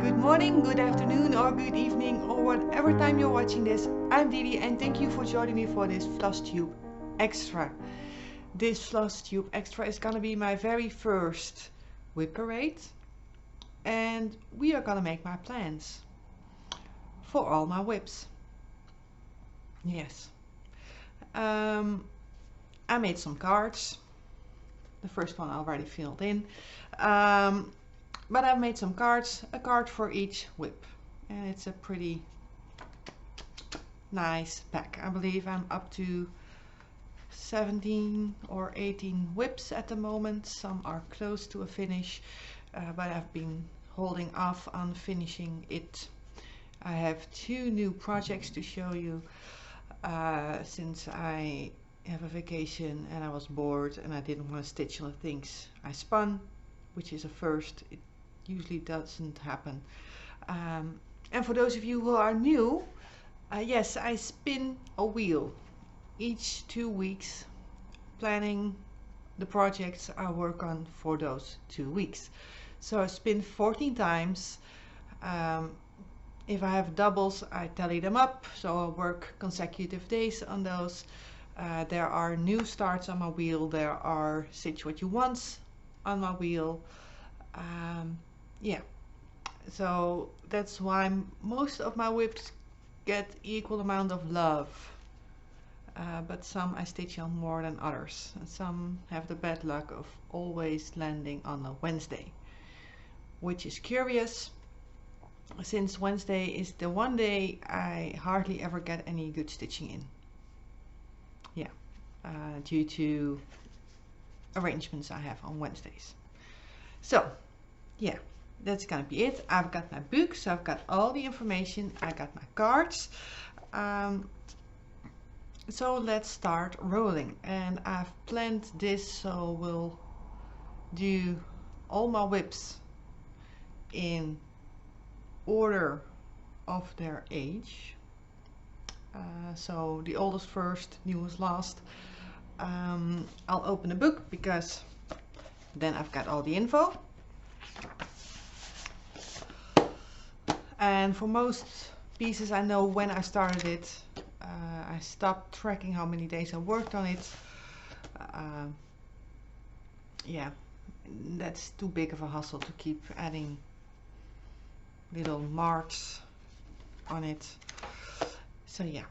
Good morning, good afternoon, or good evening, or whatever time you're watching this. I'm DiDi and thank you for joining me for this Flosstube Extra. This Flosstube Extra is gonna be my very first WIP parade, and we are gonna make my plans for all my WIPs. Yes. I made some cards. The first one I already filled in. But I've made some cards, a card for each WIP, and it's a pretty nice pack. I believe I'm up to 17 or 18 WIPs at the moment. Some are close to a finish, but I've been holding off on finishing it. I have two new projects to show you since I have a vacation and I was bored and I didn't want to stitch on the things I spun, which is a first. It usually doesn't happen. And for those of you who are new, yes, I spin a wheel each 2 weeks, planning the projects I work on for those 2 weeks. So I spin 14 times. If I have doubles, I tally them up, so I work consecutive days on those. There are new starts on my wheel, there are stitch what you want on my wheel. Yeah, so that's why most of my WIPs get equal amount of love, but some I stitch on more than others, and some have the bad luck of always landing on a Wednesday, which is curious since Wednesday is the one day I hardly ever get any good stitching in. Yeah, due to arrangements I have on Wednesdays. So yeah, that's gonna be it. I've got my book, so I've got all the information. I got my cards. So let's start rolling. And I've planned this so we'll do all my WIPs in order of their age. So the oldest first, newest last. I'll open the book because then I've got all the info. And for most pieces I know when I started it. I stopped tracking how many days I worked on it. Yeah, that's too big of a hassle to keep adding little marks on it. So yeah,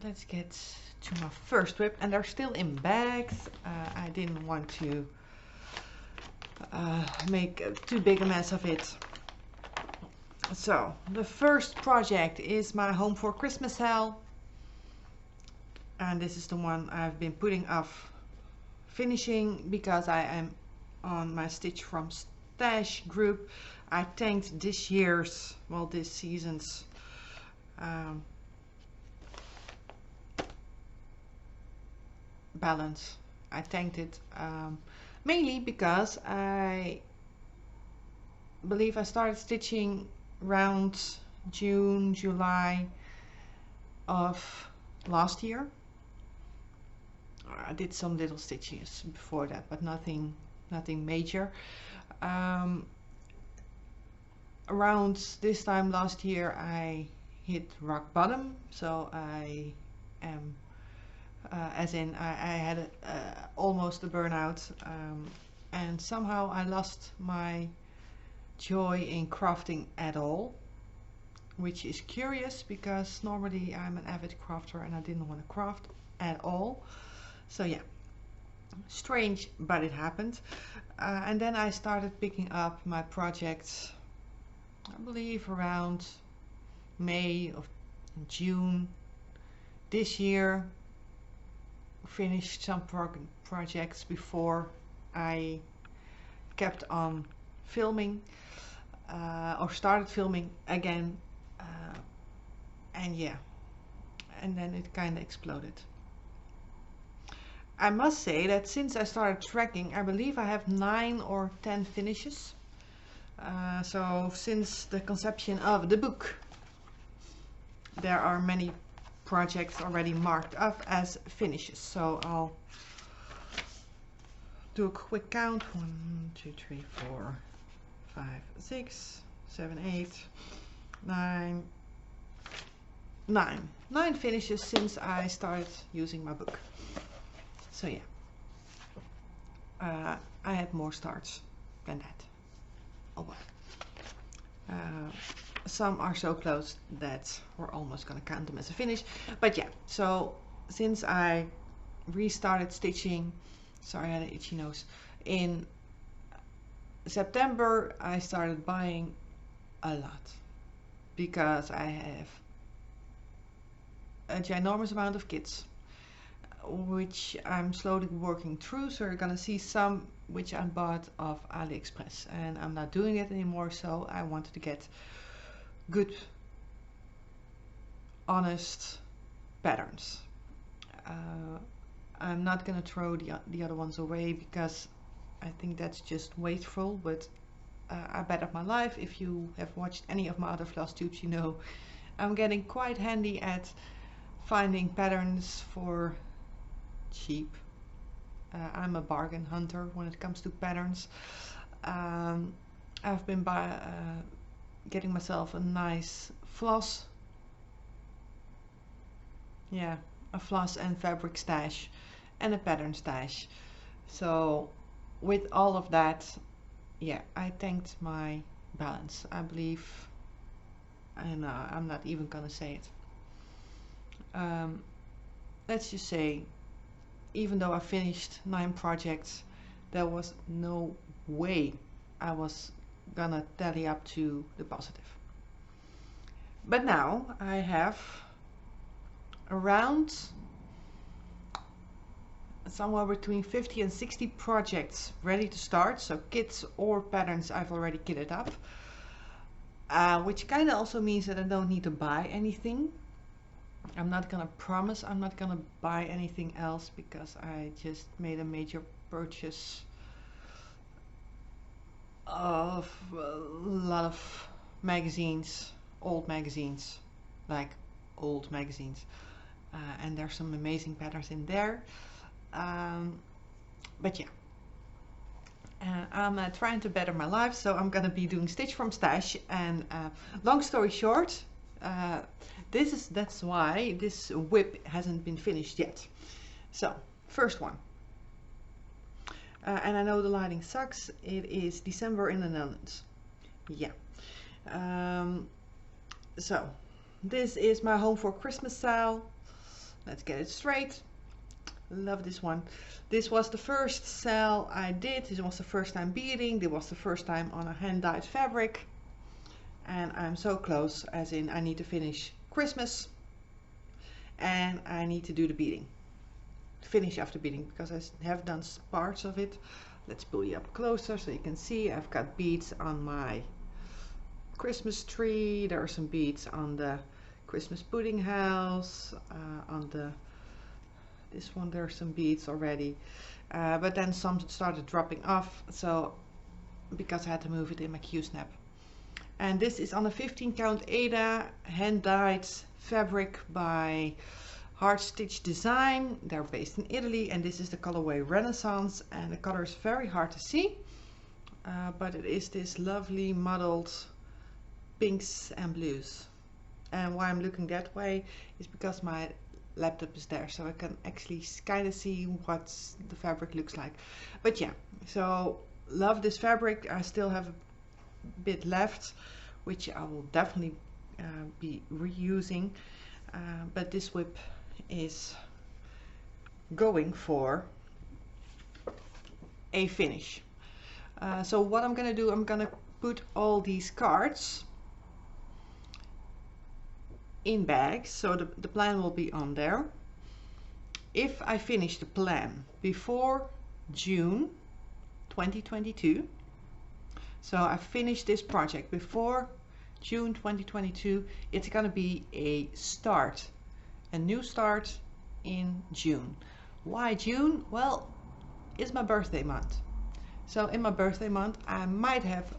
let's get to my first WIP, and they're still in bags. I didn't want to make too big a mess of it. So the first project is my Home for Christmas-cell, and this is the one I've been putting off finishing because I am on my Stitch from Stash group. I tanked this year's, well, this season's balance. I tanked it mainly because I believe I started stitching around June, July of last year. I did some little stitches before that, but nothing major. Around this time last year I hit rock bottom, so I am as in I had almost a burnout, and somehow I lost my joy in crafting at all, which is curious because normally I'm an avid crafter and I didn't want to craft at all. So yeah, strange, but it happened. And then I started picking up my projects, I believe around May or June this year. Finished some projects before I kept on filming or started filming again, and yeah, and then it kind of exploded. I must say that since I started tracking, I believe I have 9 or 10 finishes. So since the conception of the book, there are many projects already marked up as finishes. So I'll do a quick count. 1, 2, 3, 4, 5, 6, 7, 8, 9, 9. 9 finishes since I started using my book. So yeah, I had more starts than that. Oh well. Some are so close that we're almost gonna count them as a finish. But yeah, so since I restarted stitching, sorry, I had an itchy nose, in September I started buying a lot because I have a ginormous amount of kits which I'm slowly working through. So you're gonna see some which I bought off AliExpress, and I'm not doing it anymore, so I wanted to get good honest patterns. I'm not gonna throw the other ones away because I think that's just wasteful, but I bet of my life, if you have watched any of my other Flosstubes, you know I'm getting quite handy at finding patterns for cheap. I'm a bargain hunter when it comes to patterns. I've been getting myself a nice floss. Yeah, a floss and fabric stash and a pattern stash. So with all of that, yeah, I tanked my balance, I believe, and I'm not even gonna say it. Let's just say, even though I finished 9 projects, there was no way I was gonna tally up to the positive. But now I have around somewhere between 50 and 60 projects ready to start, so kits or patterns I've already kitted up, which kind of also means that I don't need to buy anything. I'm not gonna promise I'm not gonna buy anything else because I just made a major purchase of a lot of magazines, old magazines, like old magazines, and there's some amazing patterns in there. But yeah, I'm trying to better my life, so I'm gonna be doing stitch from stash. And long story short, that's why this WIP hasn't been finished yet. So first one, and I know the lighting sucks, it is December in the Netherlands. Yeah. So this is my home for Christmas sale. Let's get it straight. Love this one. This was the first sale I did. This was the first time beading. This was the first time on a hand-dyed fabric, and I'm so close, as in I need to finish Christmas and I need to do the beading, finish after beading, because I have done parts of it. Let's pull you up closer so you can see. I've got beads on my Christmas tree, there are some beads on the Christmas pudding house, on this one there are some beads already, but then some started dropping off, so because I had to move it in my Q-snap. And this is on a 15 count Ada hand-dyed fabric by Hard Stitch Design. They're based in Italy, and this is the colorway Renaissance, and the color is very hard to see, but it is this lovely muddled pinks and blues. And why I'm looking that way is because my laptop is there, so I can actually kind of see what the fabric looks like. But yeah, so love this fabric. I still have a bit left, which I will definitely be reusing, but this WIP is going for a finish. So what I'm gonna do, I'm gonna put all these cards in bags, so the plan will be on there. If I finish the plan before June 2022, so I finished this project before June 2022, it's gonna be a start, a new start in June. Why June? Well, it's my birthday month, so in my birthday month I might have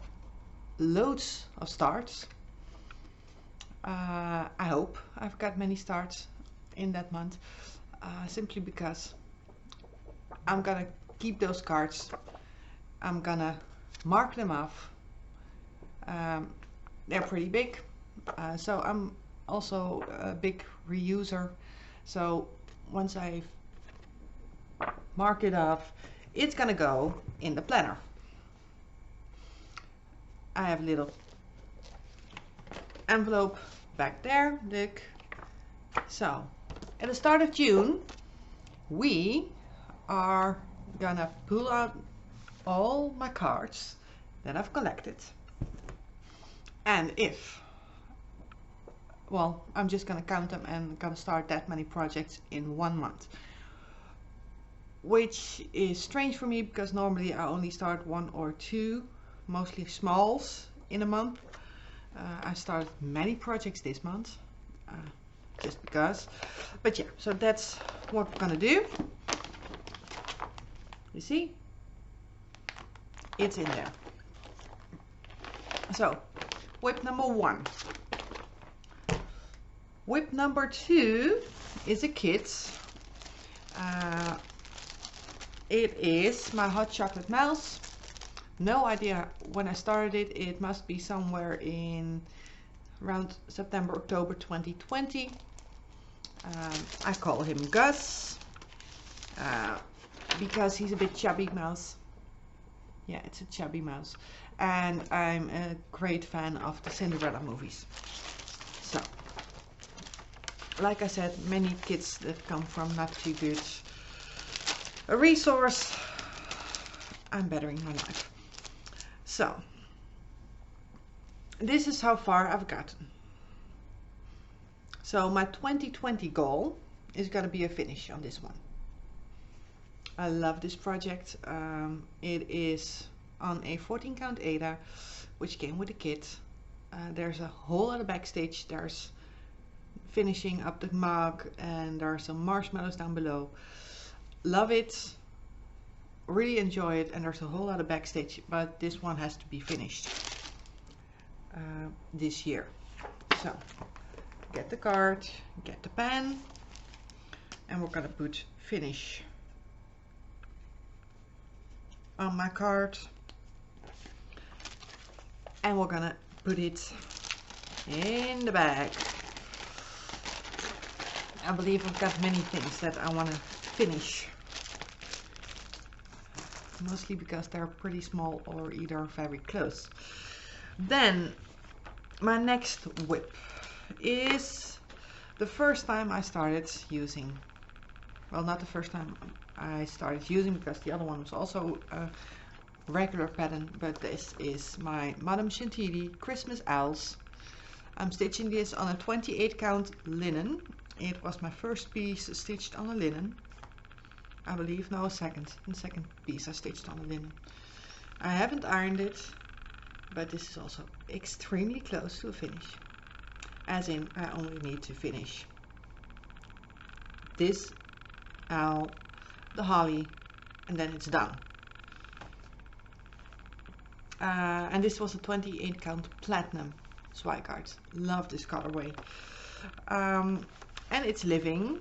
loads of starts. I hope I've got many starts in that month, simply because I'm gonna keep those cards, I'm gonna mark them off, They're pretty big, so I'm also a big reuser. So once I mark it off, it's gonna go in the planner. I have a little envelope back there, look. So at the start of June, we are gonna pull out all my cards that I've collected. And if, well, I'm just gonna count them and gonna start that many projects in 1 month. Which is strange for me because normally I only start 1 or 2, mostly smalls, in a month. I started many projects this month, just because. But yeah, so that's what we're gonna do. You see? It's in there. So, WIP number 1. WIP number 2 is a kit. It is my hot chocolate mouse. No idea when I started it. It must be somewhere in around September, October 2020. I call him Gus because he's a bit chubby mouse. Yeah, it's a chubby mouse. And I'm a great fan of the Cinderella movies. So, like I said, many kits that come from not too good a resource. I'm bettering my life. So, this is how far I've gotten. So my 2020 goal is going to be a finish on this one. I love this project. It is on a 14 count Ada, which came with the kit. There's a whole lot of backstage. There's finishing up the mug and there are some marshmallows down below. Love it, really enjoy it, and there's a whole lot of backstage, but this one has to be finished this year. So get the card, get the pen, and we're gonna put finish on my card, and we're gonna put it in the bag. I believe I've got many things that I want to finish, mostly because they're pretty small or either very close. Then my next WIP is the first time I started using, well, not the first time I started using, because the other one was also a regular pattern, but this is my Madame Chantilly Christmas Owls. I'm stitching this on a 28 count linen. It was my first piece stitched on a linen, I believe. No, the second piece I stitched on a linen. I haven't ironed it, but this is also extremely close to a finish. As in, I only need to finish this owl, the holly, and then it's done. And this was a 28 count platinum Zweigarde. Love this colorway. And it's living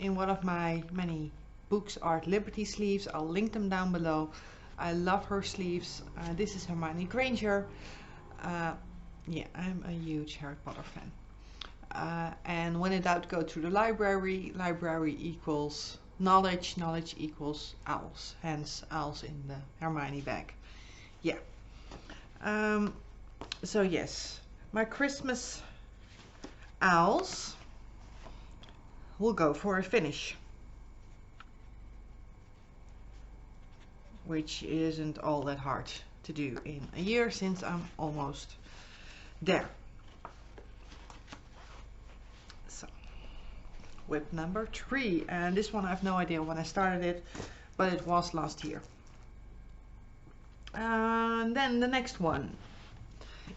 in one of my many books, Art Liberty sleeves. I'll link them down below. I love her sleeves. This is Hermione Granger. Yeah, I'm a huge Harry Potter fan. And when in doubt, go to the library. Library equals knowledge. Knowledge equals owls. Hence, owls in the Hermione bag. Yeah. So yes, my Christmas owls will go for a finish, which isn't all that hard to do in a year, since I'm almost there. So WIP number 3, and this one I have no idea when I started it, but it was last year. And then the next one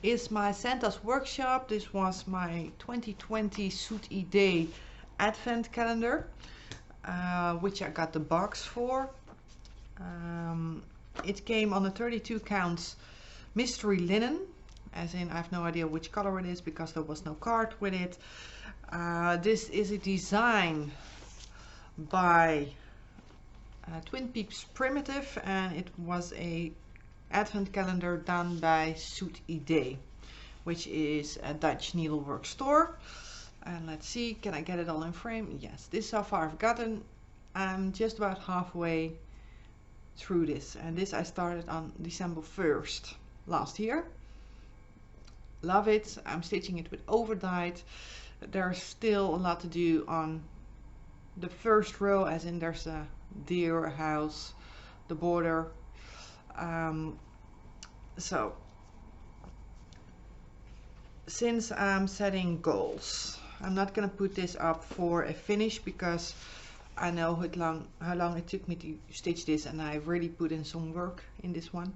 is my Santa's Workshop. This was my 2020 Soet Idee Advent calendar, which I got the box for. It came on a 32 counts mystery linen, as in I have no idea which color it is because there was no card with it. This is a design by Twin Peaks Primitive, and it was a advent calendar done by DiDi, which is a Dutch needlework store. And let's see, can I get it all in frame? Yes, this so far I've gotten. I'm just about halfway through this, and this I started on December 1st last year. Love it. I'm stitching it with overdyed. There's still a lot to do on the first row, as in there's a deer, a house, the border. So since I'm setting goals, I'm not gonna put this up for a finish because I know how long it took me to stitch this, and I really put in some work in this one.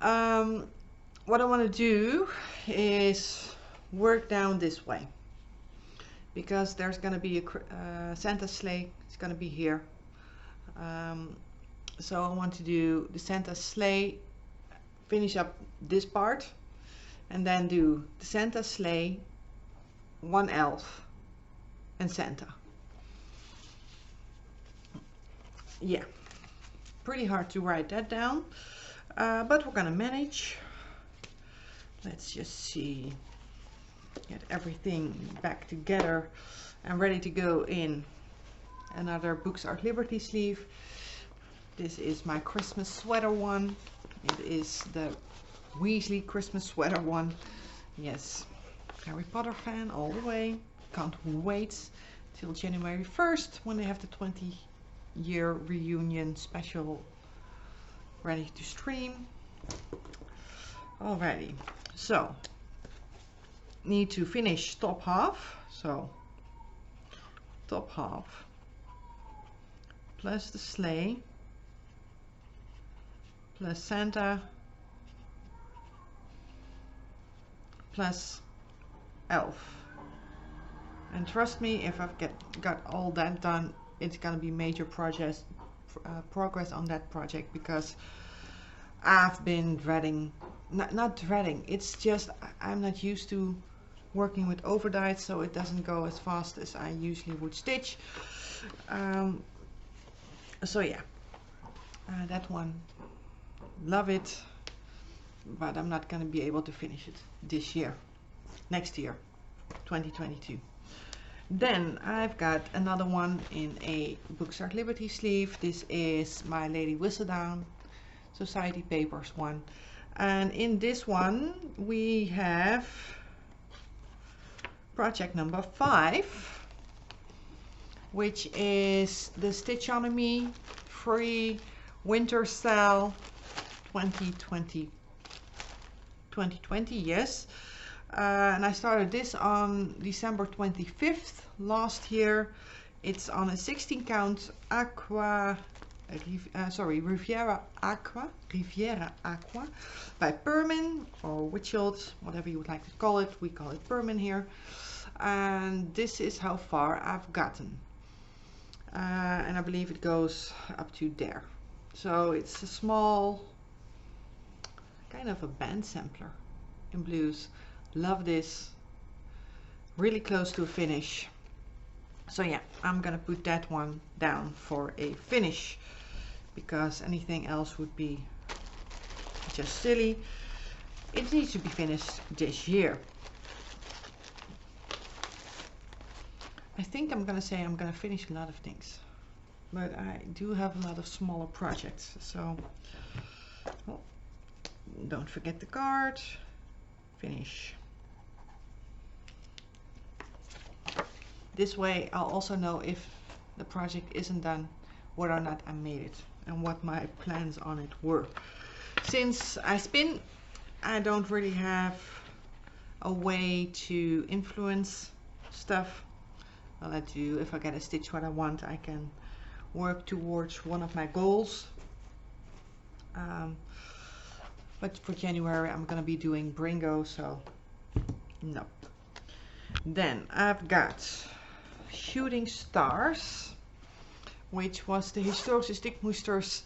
What I want to do is work down this way, because there's going to be a Santa sleigh. It's going to be here. So I want to do the Santa sleigh, finish up this part, and then do the Santa sleigh, one elf, and Santa. Yeah, pretty hard to write that down, but we're gonna manage. Let's just see, get everything back together and ready to go in another Books Art Liberty sleeve. This is my Christmas sweater one. It is the Weasley Christmas sweater one. Yes, Harry Potter fan all the way. Can't wait till January 1st when they have the 20-year reunion special ready to stream. Alrighty, so need to finish top half. So top half plus the sleigh plus Santa plus elf. And trust me, if I've got all that done, it's gonna be major progress on that project, because I've been dreading, not dreading, it's just I'm not used to working with overdyed, so it doesn't go as fast as I usually would stitch. So yeah, that one, love it, but I'm not gonna be able to finish it this year, next year, 2022. Then I've got another one in a Books Art Liberty sleeve. This is my Lady Whistledown Society Papers one, and in this one we have project number 5, which is the Stitchonomy free Monstercell 2020, yes. And I started this on December 25th last year. It's on a 16 count Riviera Aqua by Permin, or Witchold, whatever you would like to call it. We call it Permin here. And this is how far I've gotten. And I believe it goes up to there. So it's a small, kind of a band sampler in blues. Love this, really close to a finish. So yeah, I'm gonna put that one down for a finish, because anything else would be just silly. It needs to be finished this year. I think I'm gonna say I'm gonna finish a lot of things, but I do have a lot of smaller projects. So well, don't forget the card. Finish. This way I'll also know if the project isn't done, whether or not I made it, and what my plans on it were. Since I spin, I don't really have a way to influence stuff. Well, I do. If I get a stitch what I want, I can work towards one of my goals. But for January I'm gonna be doing Bringo, so no. Then I've got Shooting Stars, which was the Historische Stickmoesters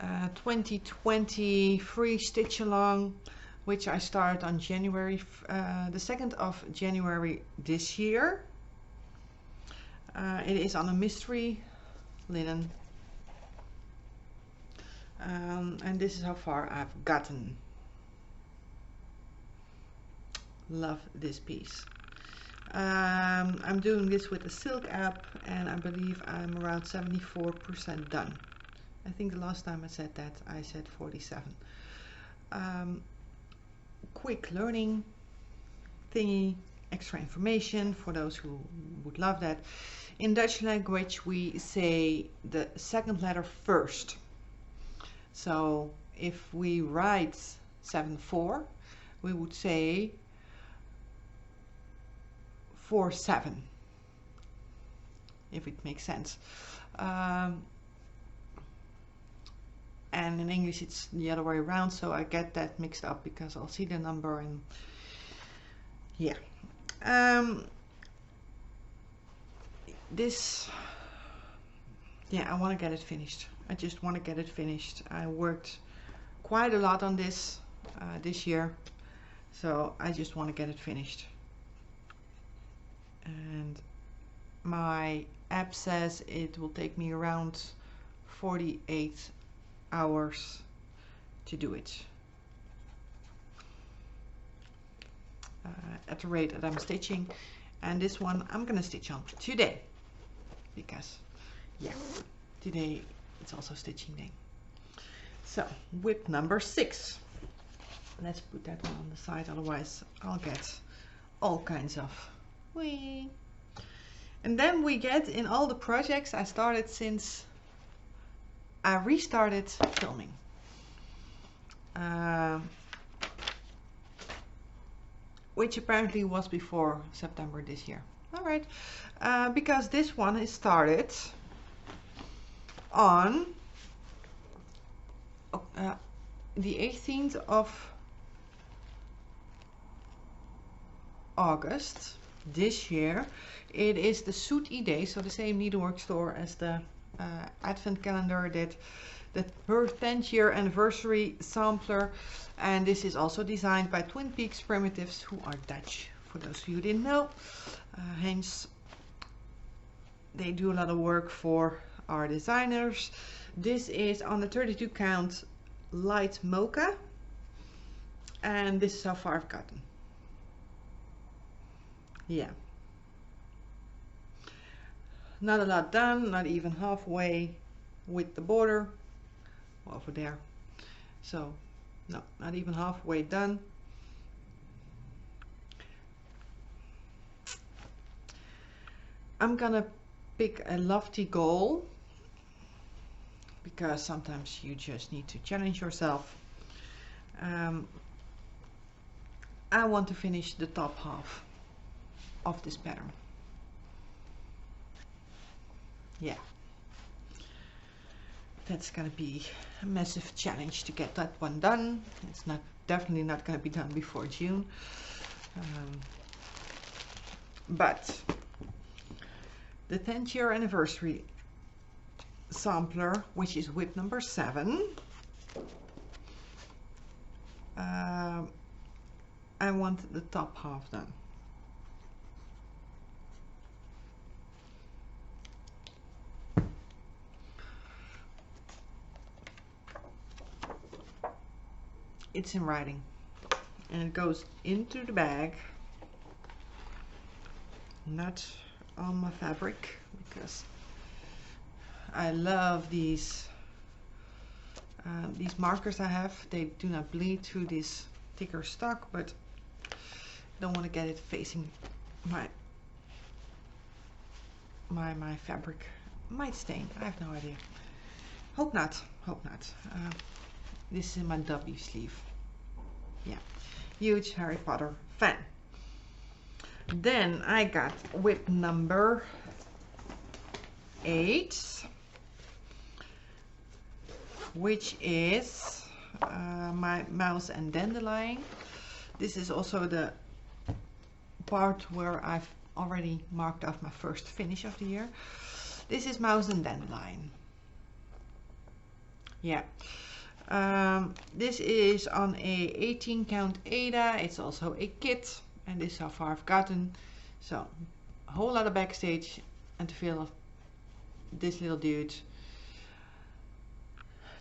2020 free stitch along, which I started on January, the 2nd of January this year. It is on a mystery linen. And this is how far I've gotten. Love this piece. I'm doing this with the silk app, and I believe I'm around 74% done. I think the last time I said that I said 47. Quick learning thingy, extra information for those who would love that. In Dutch language we say the second letter first. So if we write 7-4, we would say 4-7, if it makes sense. And in English it's the other way around, so I get that mixed up because I'll see the number and yeah. This, yeah, I want to get it finished. I just want to get it finished. I worked quite a lot on this this year, so I just want to get it finished. And my app says it will take me around 48 hours to do it, at the rate that I'm stitching. And this one I'm gonna stitch on today because yeah, today it's also stitching day. So WIP number 6, let's put that one on the side, otherwise I'll get all kinds of wee. And then we get in all the projects I started since I restarted filming. Which apparently was before September this year. Alright, because this one is started on the 18th of August this year. It is the Suit Day, so the same needlework store as the advent calendar did, her 10th year anniversary sampler. And this is also designed by Twin Peaks Primitives, who are Dutch, for those of you who didn't know. Hence they do a lot of work for our designers. This is on the 32 count light mocha, and this is how far I've gotten. Yeah, not a lot done, not even halfway with the border over there. So no, not even halfway done. I'm gonna pick a lofty goal because sometimes you just need to challenge yourself. I want to finish the top half of this pattern. Yeah, that's gonna be a massive challenge to get that one done. It's definitely not gonna be done before June, but the 10th year anniversary sampler, which is WIP number 7, I want the top half done. It's in writing and it goes into the bag, not on my fabric, because I love these markers I have. They do not bleed through this thicker stock, but don't want to get it facing my fabric. Might stain, I have no idea. Hope not, hope not. This is my W sleeve. Yeah, huge Harry Potter fan. Then I got WIP number 8, which is my mouse and dandelion. This is also the part where I've already marked off my first finish of the year. This is mouse and dandelion. Yeah. This is on a 18 count Ada. It's also a kit, and this is how far I've gotten. So a whole lot of backstage and to feel this little dude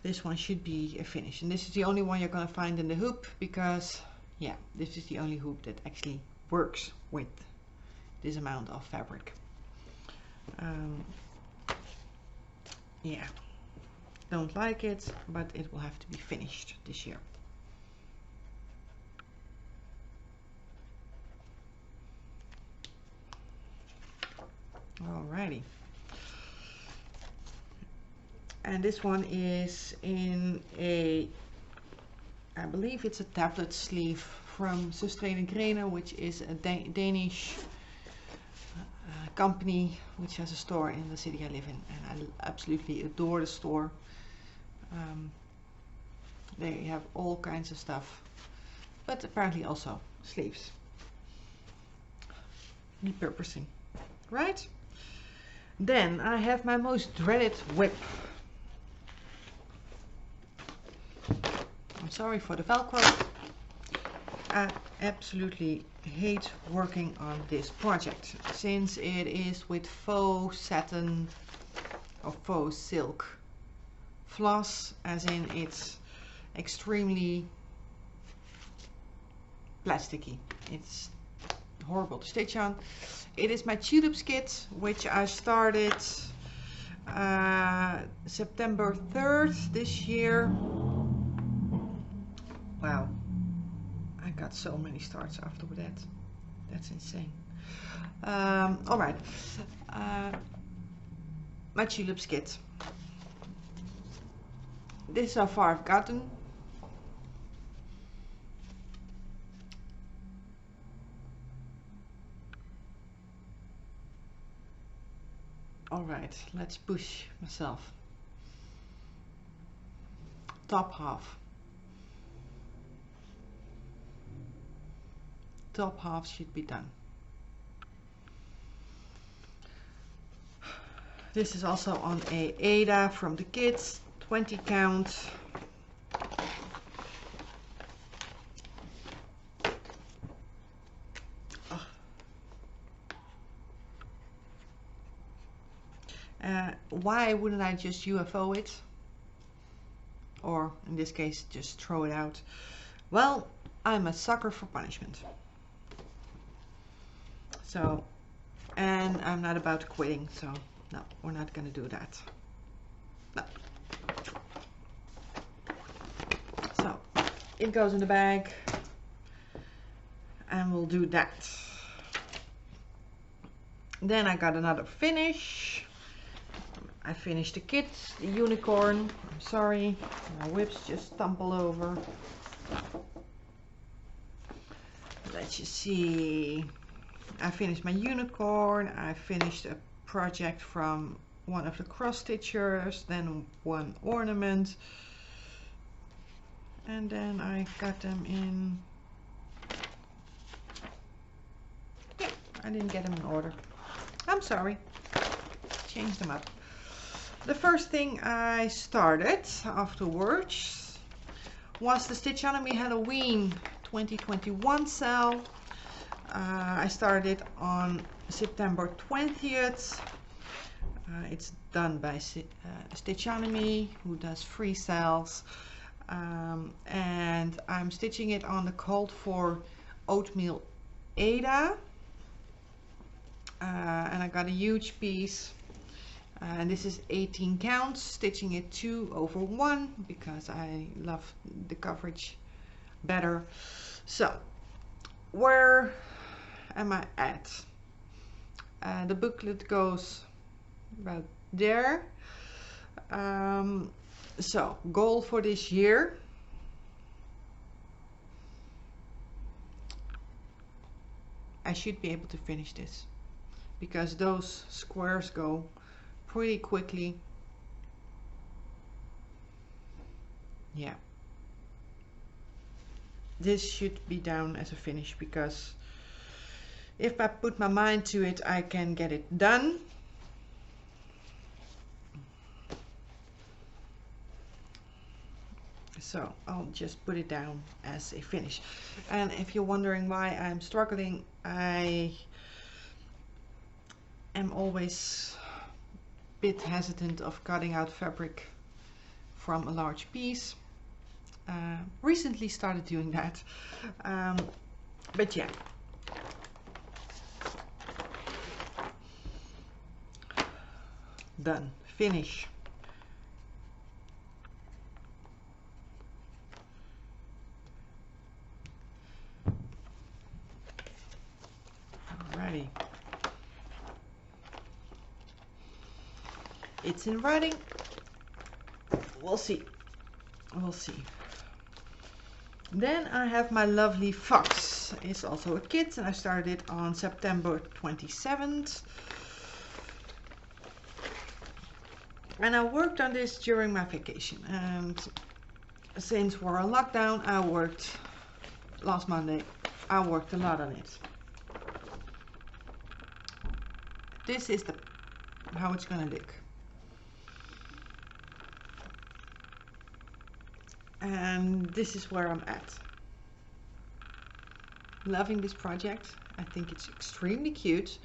this one should be a finish, and this is the only one you're going to find in the hoop, because yeah, this is the only hoop that actually works with this amount of fabric. Yeah, don't like it, but it will have to be finished this year. Alrighty. And this one is in a, I believe it's a tablet sleeve from Sustrene Grene, which is a Danish company which has a store in the city I live in, and I absolutely adore the store. They have all kinds of stuff, but apparently also sleeves. Repurposing, right? Then I have my most dreaded WIP. I'm sorry for the Velcro. I absolutely hate working on this project, since it is with faux satin or faux silk floss, as in it's extremely plasticky. It's horrible to stitch on. It is my Tulips kit, which I started September 3rd this year. Wow, I got so many starts after that. That's insane. All right, my Tulips kit. This so far I've gotten. All right, let's push myself. Top half. Top half should be done. This is also on a Ada from the kids, 20 count. Why wouldn't I just UFO it? Or in this case, just throw it out? Well, I'm a sucker for punishment. So, and I'm not about quitting, so no, we're not going to do that. No. So, it goes in the bag, and we'll do that. Then I got another finish. I finished the kit, the unicorn. I'm sorry, my whips just tumble over. Let's just see. I finished my unicorn. I finished a project from one of the cross stitchers, then one ornament, and then I got them in. Yeah, I didn't get them in order. I'm sorry. Change them up. The first thing I started afterwards was the Stitchonomy Halloween 2021 sale. I started on September 20th. It's done by Stitchonomy, who does free sales. And I'm stitching it on the called for oatmeal Ada. And I got a huge piece. And this is 18 counts, stitching it 2/1 because I love the coverage better. So, where am I at? The booklet goes about there. So, goal for this year. I should be able to finish this, because those squares go pretty quickly. Yeah, this should be down as a finish, because if I put my mind to it, I can get it done. So I'll just put it down as a finish. And if you're wondering why I'm struggling, I am always bit hesitant of cutting out fabric from a large piece. Recently started doing that, but yeah. Done. Finish. Alrighty. It's in writing. We'll see. We'll see. Then I have my lovely fox. It's also a kit, and I started it on September 27th. And I worked on this during my vacation. And since we're on lockdown, I worked last Monday. I worked a lot on it. This is how it's gonna look. And this is where I'm at. Loving this project. I think it's extremely cute.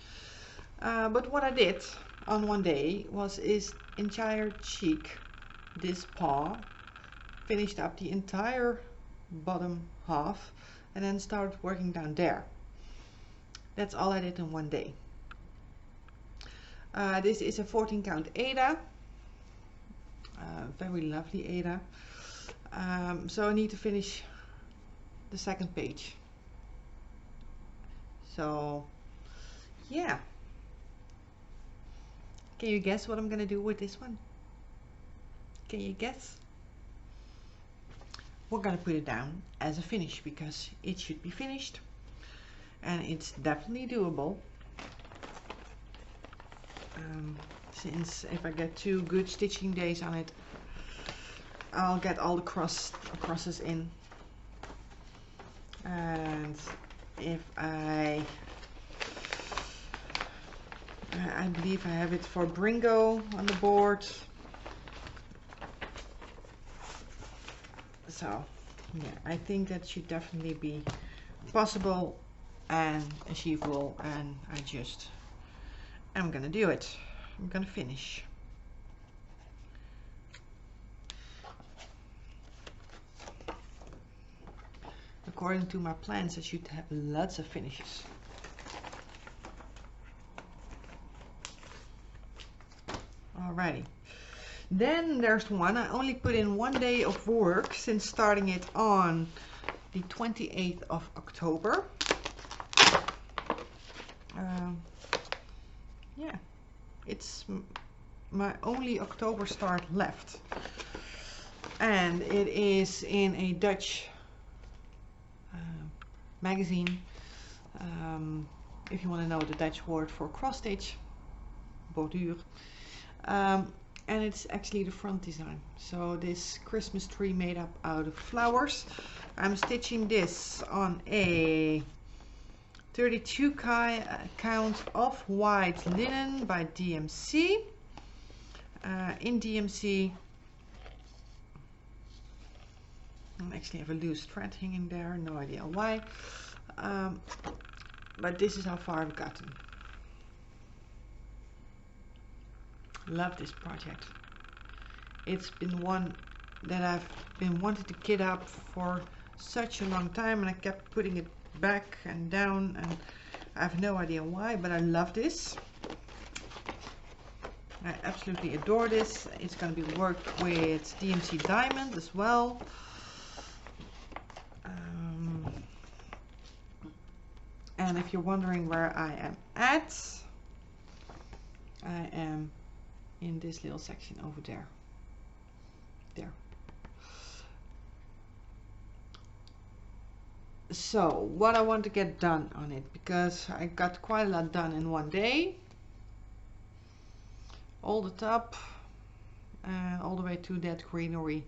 But what I did on one day is entire cheek, this paw, finished up the entire bottom half, and then started working down there. That's all I did in one day. This is a 14 count Ada. Very lovely Ada. So I need to finish the second page. So yeah. Can you guess what I'm gonna do with this one? Can you guess? We're gonna put it down as a finish because it should be finished, and it's definitely doable. Since if I get 2 good stitching days on it, I'll get all the crosses in. And if I believe I have it for Bringo on the board. So yeah, I think that should definitely be possible and achievable, and I'm gonna do it. I'm gonna finish. According to my plans, I should have lots of finishes. Alrighty. Then there's one. I only put in 1 day of work since starting it on the 28th of October. Yeah, it's my only October start left. And it is in a Dutch magazine. If you want to know the Dutch word for cross stitch, borduur. And it's actually the front design. So this Christmas tree made up out of flowers. I'm stitching this on a 32 count off-white linen by DMC. In DMC, I actually have a loose thread hanging there, no idea why. But this is how far I've gotten. Love this project. It's been one that I've been wanting to kit up for such a long time, and I kept putting it back and down, and I have no idea why, but I love this. I absolutely adore this. It's going to be worked with DMC Diamond as well. And if you're wondering where I am at, I am in this little section over there. So what I want to get done on it, because I got quite a lot done in one day. All the top and all the way to that greenery.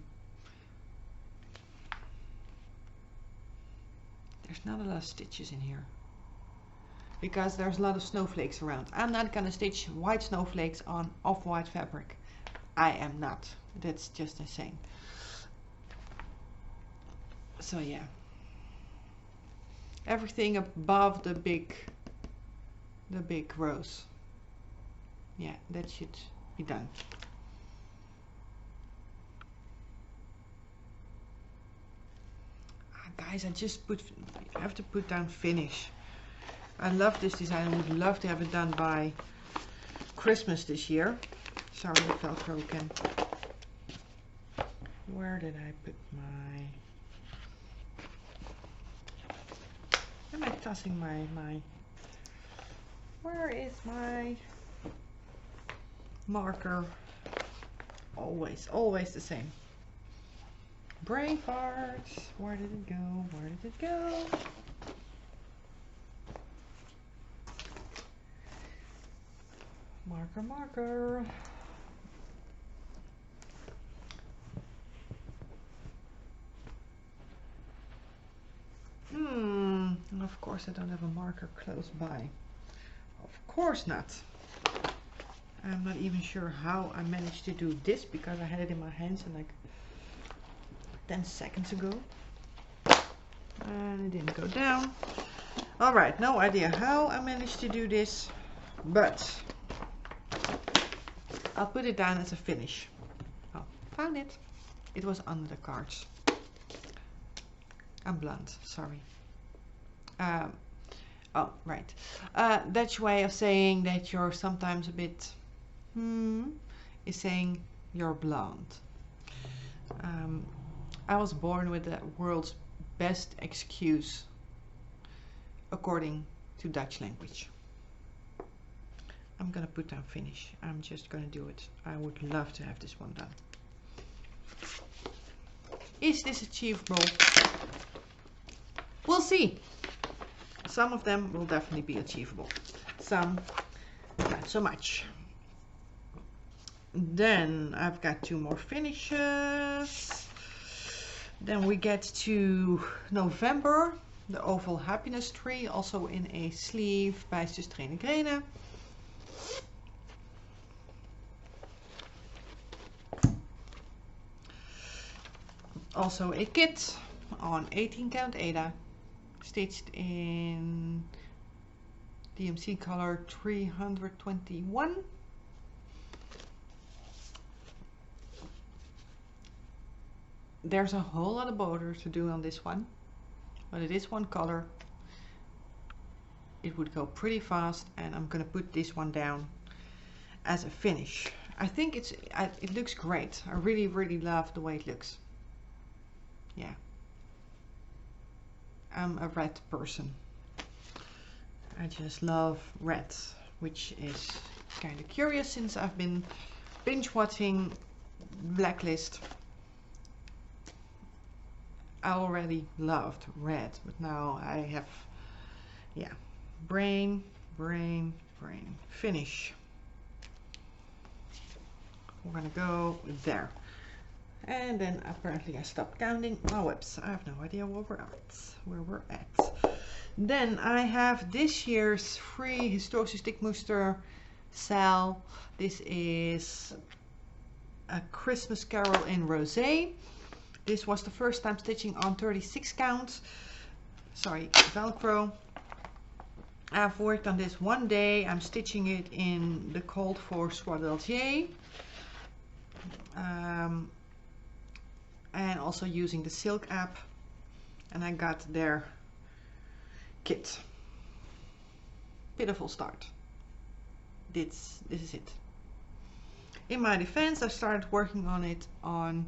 There's not a lot of stitches in here because there's a lot of snowflakes around. I'm not gonna stitch white snowflakes on off-white fabric. I am not. That's just insane. So yeah, everything above the big rows. Yeah, that should be done. guys, I have to put down finish. I love this design. I would love to have it done by Christmas this year. Sorry, it felt broken. Where did I put my... Am I tossing my... Where is my marker? Always the same. Brain farts. Where did it go? Where did it go? Marker. Of course I don't have a marker close by. Of course not. I'm not even sure how I managed to do this because I had it in my hands and like 10 seconds ago. And it didn't go down. Alright, no idea how I managed to do this, but I'll put it down as a finish. Oh, found it. It was under the cards. I'm blunt, sorry. Oh, right. Dutch way of saying that you're sometimes a bit, is saying you're blonde. I was born with the world's best excuse according to Dutch language. I'm gonna put down finish. I'm just gonna do it. I would love to have this one done. Is this achievable? We'll see. Some of them will definitely be achievable. Some, not so much. Then I've got 2 more finishes. Then we get to November. The oval happiness tree, also in a sleeve by Sustrene Grene. Also a kit on 18 count Ada, stitched in DMC color 321. There's a whole lot of borders to do on this one, but it is one color. It would go pretty fast, and I'm gonna put this one down as a finish. I think it looks great. I really love the way it looks. Yeah, I'm a red person. I just love red, which is kind of curious since I've been binge watching Blacklist. I already loved red, but now I have, yeah, brain, finish. We're gonna go there. And then apparently I stopped counting my WIPs. I have no idea where we're at. Then I have this year's free Historische Stickmuster cell. This is a Christmas Carol in Rosé. This was the first time stitching on 36 count. Sorry, Velcro. I've worked on this one day. I'm stitching it in the called for Soie d'Alger. And also using the Silk app, and I got their kit. Pitiful start. This is it. In my defense, I started working on it on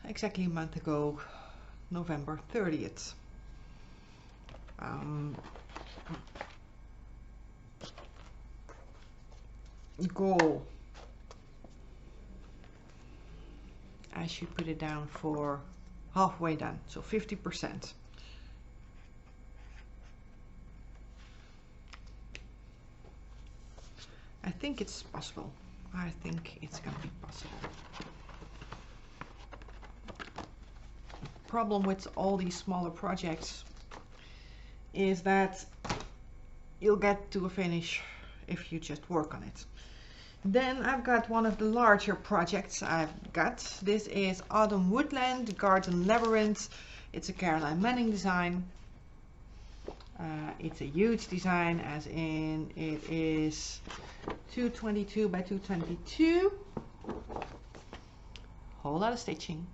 exactly a month ago, November 30th. Goal. I should put it down for halfway done, so 50%. I think it's possible. I think it's gonna be possible. Problem with all these smaller projects is that you'll get to a finish if you just work on it. Then I've got one of the larger projects I've got. This is Autumn Woodland Garden Labyrinth. It's a Caroline Manning design. It's a huge design, as in it is 222 by 222. Whole lot of stitching.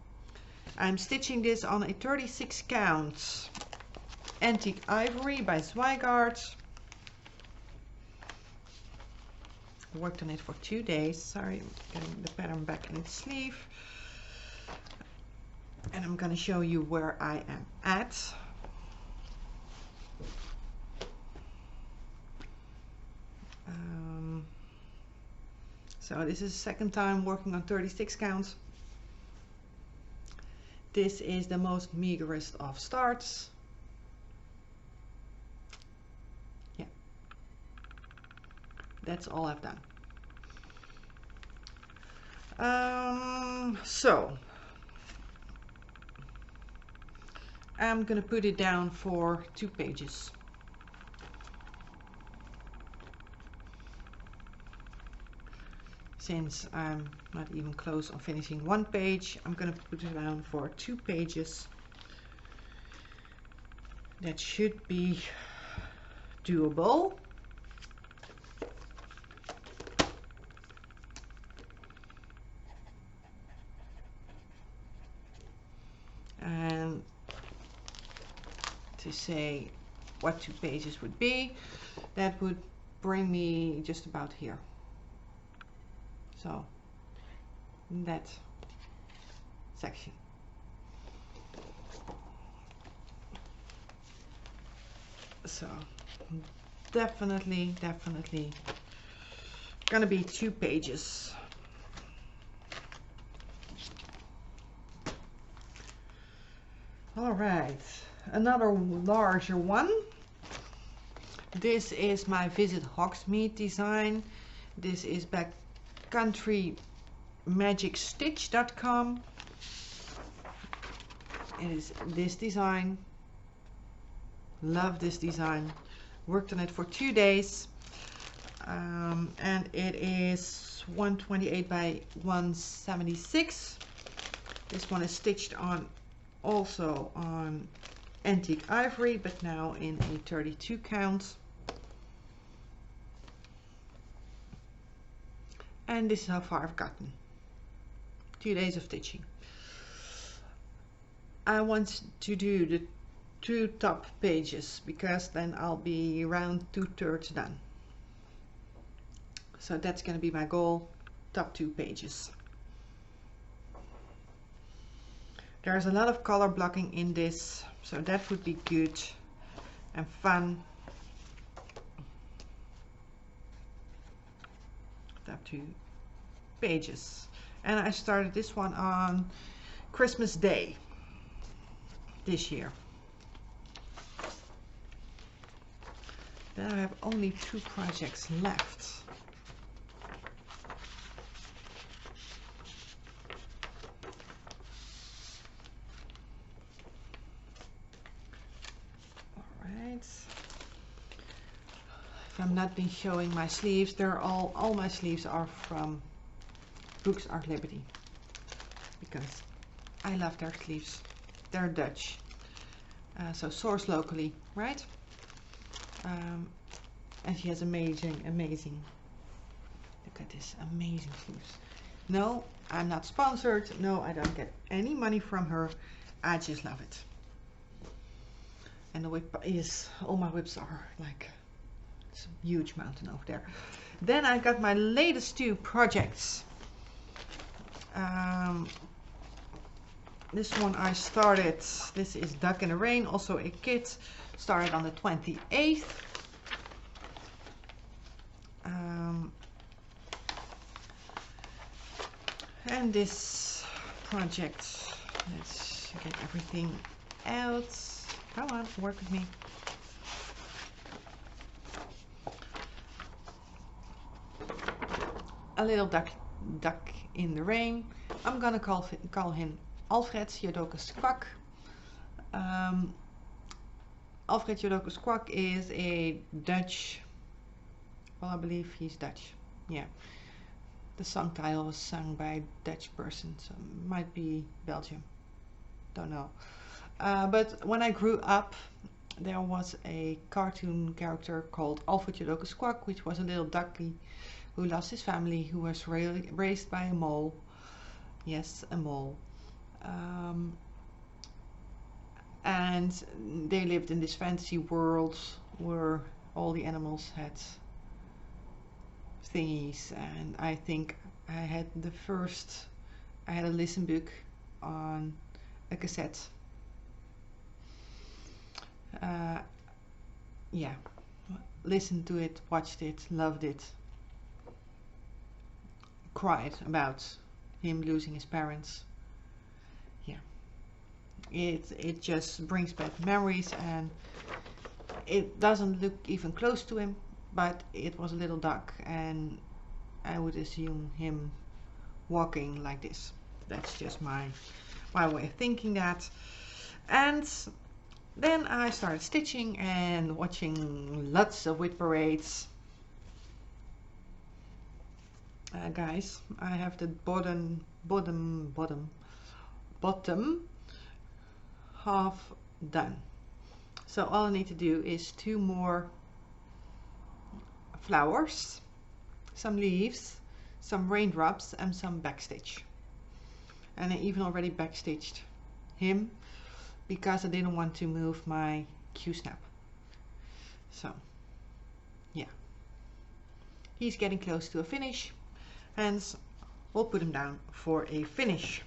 I'm stitching this on a 36 count antique ivory by Zweigart. Worked on it for 2 days. Sorry, getting the pattern back in its sleeve. And I'm going to show you where I am at. So this is the second time working on 36 counts. This is the most meagerest of starts. Yeah, that's all I've done. So I'm gonna put it down for 2 pages. Since I'm not even close on finishing 1 page, I'm gonna put it down for 2 pages. That should be doable. And to say what 2 pages would be, that would bring me just about here. So that section. So definitely gonna be 2 pages. All right, another larger one. This is my Visit Hogmeade design. This is backcountrymagicstitch.com. It is this design. Love this design. Worked on it for 2 days. And it is 128 by 176. This one is stitched on also on antique ivory, but now in a 32 count. And this is how far I've gotten. 2 days of stitching. I want to do the 2 top pages because then I'll be around 2/3 done. So that's going to be my goal, top 2 pages. There's a lot of color blocking in this, so that would be good and fun. Top 2 pages. And I started this one on Christmas Day this year. Then I have only 2 projects left. If I'm not been showing my sleeves, they're all my sleeves are from Books Art Liberty, because I love their sleeves. They're Dutch, so sourced locally, right? And she has amazing. Look at this amazing sleeves. No, I'm not sponsored. No, I don't get any money from her. I just love it. And the WIP is, all my WIPs are like, it's a huge mountain over there. Then I got my latest 2 projects. This one I started, this is Duck in the Rain, also a kit, started on the 28th. And this project, let's get everything out. Come on, work with me. A little duck in the rain. I'm gonna call him Alfred Jodocus Kwak. Alfred Jodocus Kwak is a Dutch, well, I believe he's Dutch. Yeah, the song title was sung by a Dutch person, so it might be Belgium, don't know. But when I grew up, there was a cartoon character called Alfred Jodocus Kwak, which was a little ducky who lost his family, who was raised by a mole. Yes, a mole. and they lived in this fantasy world where all the animals had thingies. And I think I had a listen book on a cassette. Yeah, listened to it, watched it, loved it, cried about him losing his parents. Yeah, it just brings back memories, and it doesn't look even close to him, but it was a little duck, and I would assume him walking like this. That's just my way of thinking that. And then I started stitching and watching lots of WIP parades. Guys, I have the bottom half done. So all I need to do is 2 more flowers, some leaves, some raindrops, and some backstitch. And I even already backstitched him because I didn't want to move my Q-snap. So yeah, he's getting close to a finish, hence we'll put him down for a finish,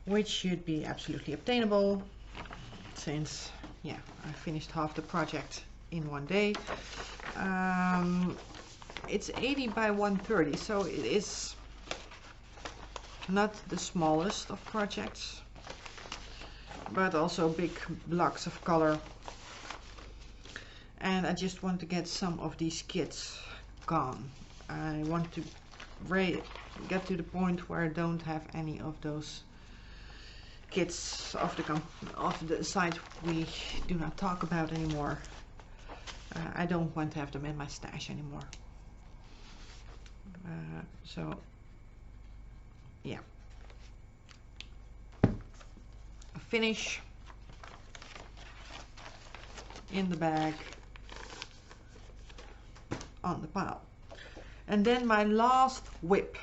which should be absolutely obtainable, since yeah, I finished half the project in one day. It's 80 by 130, so it is not the smallest of projects, but also big blocks of color. And I just want to get some of these kits gone. I want to get to the point where I don't have any of those kits of the site we do not talk about anymore. I don't want to have them in my stash anymore. So yeah, a finish in the bag on the pile. And then my last WIP,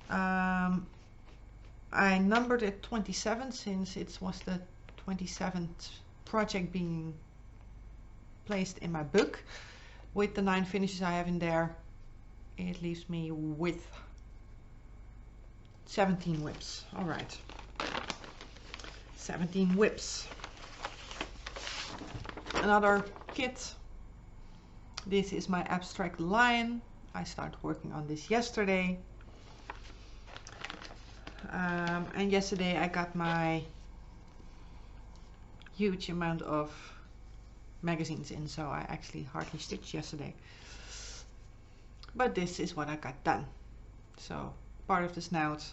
I numbered it 27 since it was the 27th project being placed in my book. With the 9 finishes I have in there, it leaves me with 17 WIPs. All right, 17 WIPs. Another kit. This is my abstract lion. I started working on this yesterday. And yesterday I got my huge amount of magazines in, so I actually hardly stitched yesterday. But this is what I got done. So part of the snout,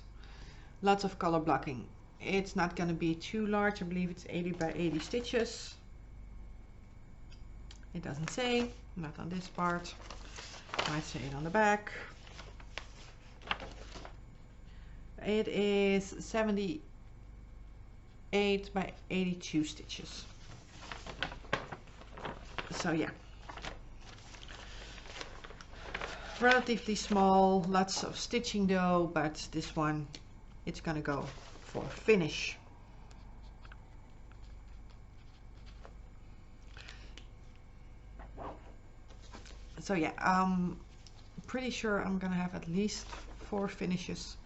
lots of color blocking. It's not going to be too large. I believe it's 80 by 80 stitches. It doesn't say, not on this part. Might say it on the back. It is 78 by 82 stitches. So yeah, relatively small, lots of stitching though, but this one, it's gonna go for finish. So yeah, I'm pretty sure I'm gonna have at least 4 finishes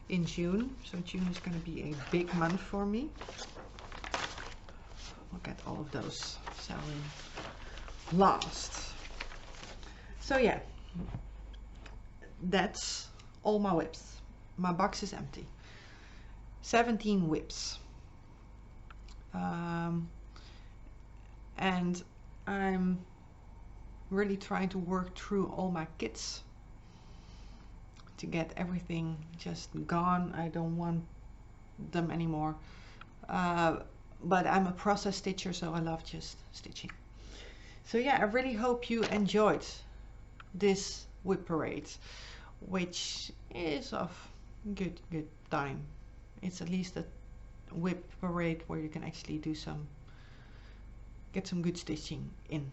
in June. So June is gonna be a big month for me. I'll get all of those selling last. So yeah, that's all my WIPs. My box is empty. 17 WIPs. And I'm really trying to work through all my kits to get everything just gone. I don't want them anymore. But I'm a process stitcher, so I love just stitching. So yeah, I really hope you enjoyed this WIP parade, which is of good time. It's at least a WIP parade where you can actually do get some good stitching in.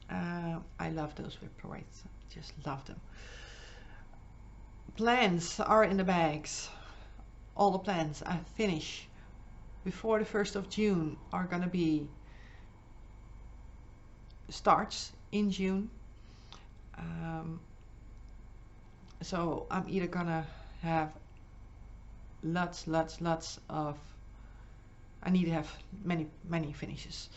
I love those WIP parades. Just love them. Plans are in the bags. all the plants I finish before the 1st of June are gonna be starts in June. So I'm either gonna have lots of, I need to have many finishes.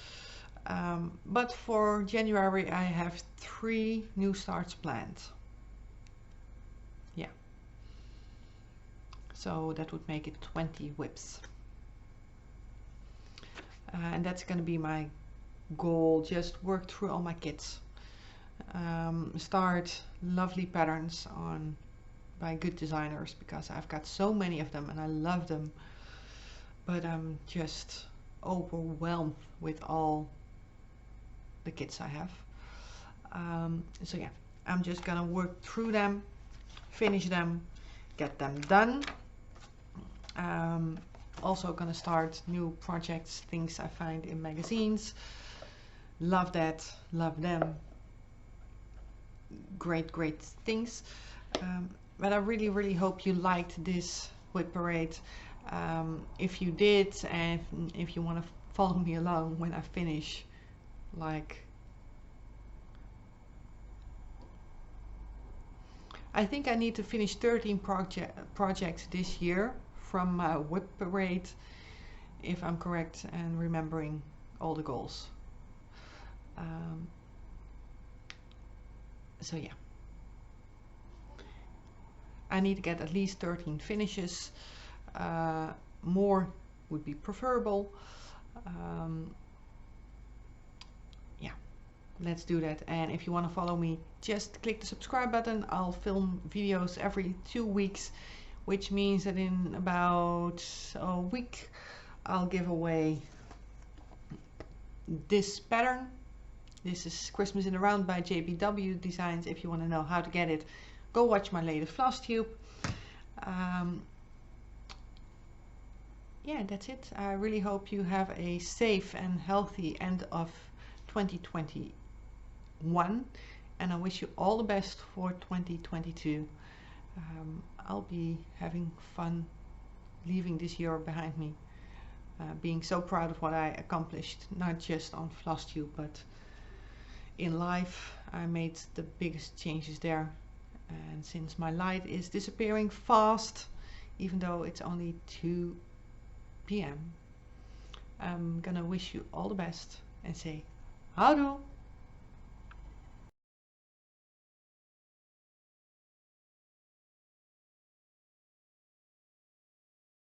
But for January I have 3 new starts planned. Yeah. So that would make it 20 WIPs. And that's going to be my goal, just work through all my kits. Start lovely patterns by good designers, because I've got so many of them and I love them. But I'm just overwhelmed with all the kits I have. So yeah, I'm just gonna work through them, finish them, get them done. Also gonna start new projects, things I find in magazines. Love that, love them. Great things. But I really hope you liked this WIP parade. If you did, and if you want to follow me along when I finish, like, I think I need to finish 13 projects this year from my WIP parade, if I'm correct and remembering all the goals. So yeah, I need to get at least 13 finishes. More would be preferable. Yeah, let's do that. And if you want to follow me, just click the subscribe button. I'll film videos every 2 weeks, which means that in about a week I'll give away this pattern. This is Christmas in the Round by JBW Designs. If you want to know how to get it, go watch my latest Flosstube. Yeah, that's it. I really hope you have a safe and healthy end of 2021, and I wish you all the best for 2022. I'll be having fun leaving this year behind me, being so proud of what I accomplished, not just on Flosstube but in life. I made the biggest changes there, and since my light is disappearing fast, even though it's only 2 p.m. I'm gonna wish you all the best and say houdoe.